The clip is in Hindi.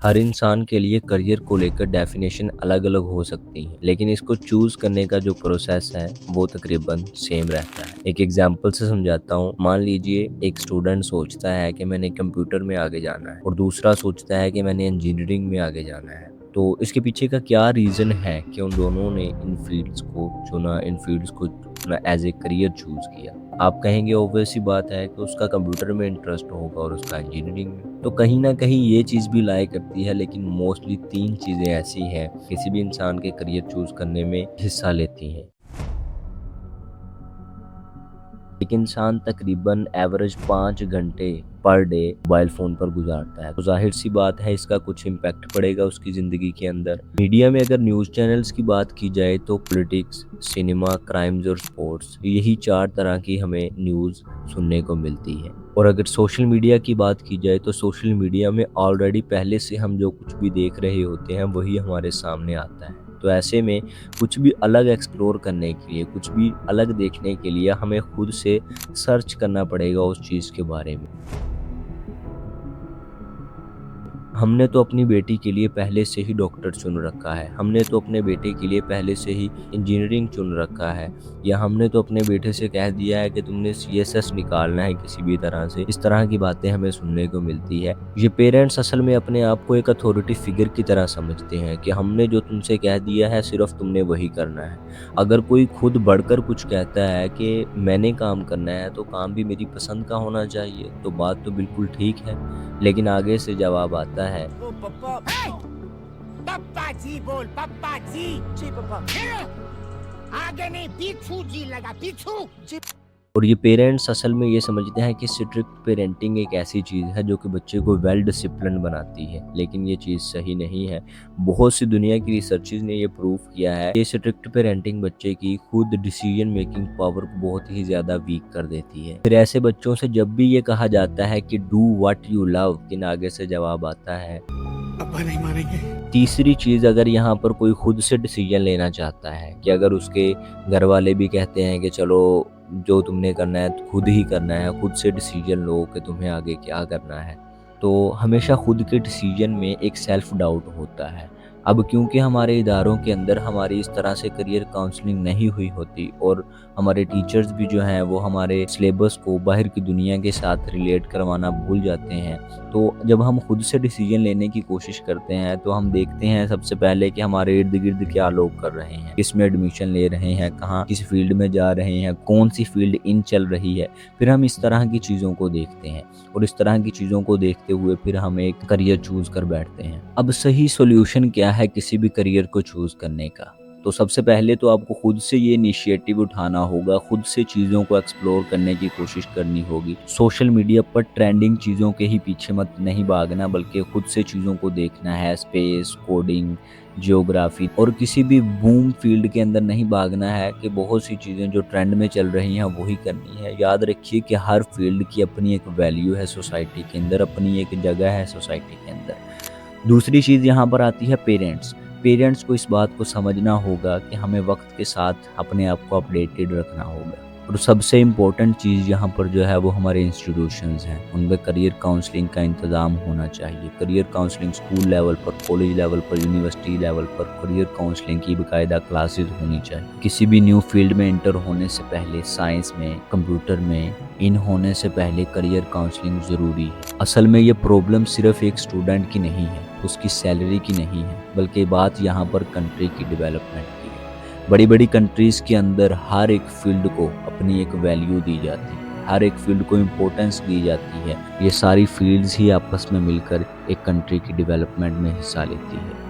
हर इंसान के लिए करियर को लेकर डेफिनेशन अलग-अलग हो सकती है, लेकिन इसको चूज़ करने का जो प्रोसेस है, वो तकरीबन सेम रहता है। एक एग्ज़ाम्पल से समझाता हूँ। मान लीजिए एक स्टूडेंट सोचता है कि मैंने कंप्यूटर में आगे जाना है और दूसरा सोचता है कि मैंने इंजीनियरिंग में आगे जाना है। तो इसके पीछे का क्या रीज़न है कि उन दोनों ने इन फ़ील्ड्स को चुना, इन फ़ील्ड्स को अपना एज़ ए करियर चूज़ किया? आप कहेंगे ऑब्वियस सी बात है कि उसका कंप्यूटर में इंटरेस्ट होगा और उसका इंजीनियरिंग में। तो कहीं न कहीं ये चीज़ भी लाया करती है, लेकिन मोस्टली 3 चीज़ें ऐसी हैं किसी भी इंसान के करियर चूज़ करने में हिस्सा लेती हैं। एक इंसान तकरीबन एवरेज 5 घंटे पर डे मोबाइल फ़ोन पर गुज़ारता है, तो ज़ाहिर-सी बात है इसका कुछ इम्पैक्ट पड़ेगा उसकी ज़िंदगी के अंदर। मीडिया में अगर न्यूज़ चैनल्स की बात की जाए तो पॉलिटिक्स, सिनेमा, क्राइम्स और स्पोर्ट्स, यही 4 तरह की हमें न्यूज़ सुनने को मिलती है। और अगर सोशल मीडिया की बात की जाए तो सोशल मीडिया में ऑलरेडी पहले से हम जो कुछ भी देख रहे होते हैं वही हमारे सामने आता है। तो ऐसे में कुछ भी अलग एक्सप्लोर करने के लिए, कुछ भी अलग देखने के लिए हमें खुद से सर्च करना पड़ेगा उस चीज़ के बारे में। हमने तो अपनी बेटी के लिए पहले से ही डॉक्टर चुन रखा है, हमने तो अपने बेटे के लिए पहले से ही इंजीनियरिंग चुन रखा है, या हमने तो अपने बेटे से कह दिया है कि तुमने सीएसएस निकालना है किसी भी तरह से। इस तरह की बातें हमें सुनने को मिलती है। ये पेरेंट्स असल में अपने आप को एक अथॉरिटी फिगर की तरह समझते हैं कि हमने जो तुमसे कह दिया है सिर्फ तुमने वही करना है। अगर कोई खुद बढ़कर कुछ कहता है कि मैंने काम करना है तो काम भी मेरी पसंद का होना चाहिए, तो बात तो बिल्कुल ठीक है। लेकिन आगे से जवाब आता है। ओ पप्पा। हे! पप्पा जी बोल, पप्पा जी। जी पापा। आगे नहीं, पीछू जी लगा, पीछू जी। और ये पेरेंट्स असल में ये समझते हैं कि स्ट्रिक्ट पेरेंटिंग एक ऐसी चीज़ है जो कि बच्चे को वेल डिसिप्लिन बनाती है, लेकिन ये चीज़ सही नहीं है। बहुत सी दुनिया की रिसर्चेज़ ने ये प्रूव किया है कि स्ट्रिक्ट पेरेंटिंग बच्चे की खुद डिसीजन मेकिंग पावर को बहुत ही ज़्यादा वीक कर देती है। फिर ऐसे बच्चों से जब भी ये कहा जाता है कि डू व्हाट यू लव, लेकिन आगे से जवाब आता है। अब्बा नहीं मारेंगे। तीसरी चीज़, अगर यहाँ पर कोई खुद से डिसीजन लेना चाहता है, कि अगर उसके घर वाले भी कहते हैं कि चलो जो तुमने करना है तो खुद ही करना है, खुद से डिसीजन लो कि तुम्हें आगे क्या करना है, तो हमेशा खुद के डिसीजन में एक सेल्फ डाउट होता है। अब क्योंकि हमारे इदारों के अंदर हमारी इस तरह से करियर काउंसलिंग नहीं हुई होती और हमारे टीचर्स भी जो हैं वो हमारे सिलेबस को बाहर की दुनिया के साथ रिलेट करवाना भूल जाते हैं, तो जब हम खुद से डिसीजन लेने की कोशिश करते हैं तो हम देखते हैं सबसे पहले कि हमारे इर्द-गिर्द क्या लोग कर रहे हैं, किस में एडमिशन ले रहे हैं, कहाँ किस फील्ड में जा रहे हैं, कौन-सी फील्ड इन चल रही है। फिर हम इस तरह की चीज़ों को देखते हैं और इस तरह की चीज़ों को देखते हुए फिर हम एक करियर चूज़ कर बैठते हैं। अब सही सॉल्यूशन क्या है किसी भी करियर को चूज़ करने का? तो सबसे पहले तो आपको खुद से ये इनिशिएटिव उठाना होगा, खुद से चीज़ों को एक्सप्लोर करने की कोशिश करनी होगी। सोशल मीडिया पर ट्रेंडिंग चीज़ों के ही पीछे मत नहीं भागना, बल्कि खुद से चीज़ों को देखना है। स्पेस, कोडिंग, जियोग्राफी और किसी भी बूम फील्ड के अंदर नहीं भागना है कि बहुत सी चीज़ें जो ट्रेंड में चल रही हैं वही करनी है। याद रखिए कि हर फील्ड की अपनी एक वैल्यू है सोसाइटी के अंदर, अपनी एक जगह है सोसाइटी के अंदर। दूसरी चीज़ यहाँ पर आती है पेरेंट्स। पेरेंट्स को इस बात को समझना होगा कि हमें वक्त के साथ अपने आप को अपडेटेड रखना होगा। और सबसे इम्पोर्टेंट चीज़ यहाँ पर जो है वो हमारे इंस्टीट्यूशंस हैं, उनमें करियर काउंसलिंग का इंतज़ाम होना चाहिए। करियर काउंसलिंग स्कूल लेवल पर, कॉलेज लेवल पर, यूनिवर्सिटी लेवल पर करियर काउंसलिंग की बाकायदा क्लासेस होनी चाहिए। किसी भी न्यू फील्ड में एंटर होने से पहले, साइंस में, कंप्यूटर में इन होने से पहले करियर काउंसलिंग ज़रूरी है। असल में ये प्रॉब्लम सिर्फ एक स्टूडेंट की नहीं है, उसकी सैलरी की नहीं है, बल्कि बात यहाँ पर कंट्री की डेवलपमेंट की है। बड़ी-बड़ी कंट्रीज़ के अंदर हर एक फील्ड को अपनी एक वैल्यू दी जाती है, हर एक फील्ड को इम्पोर्टेंस दी जाती है। ये सारी फील्ड्स ही आपस में मिलकर एक कंट्री की डेवलपमेंट में हिस्सा लेती है।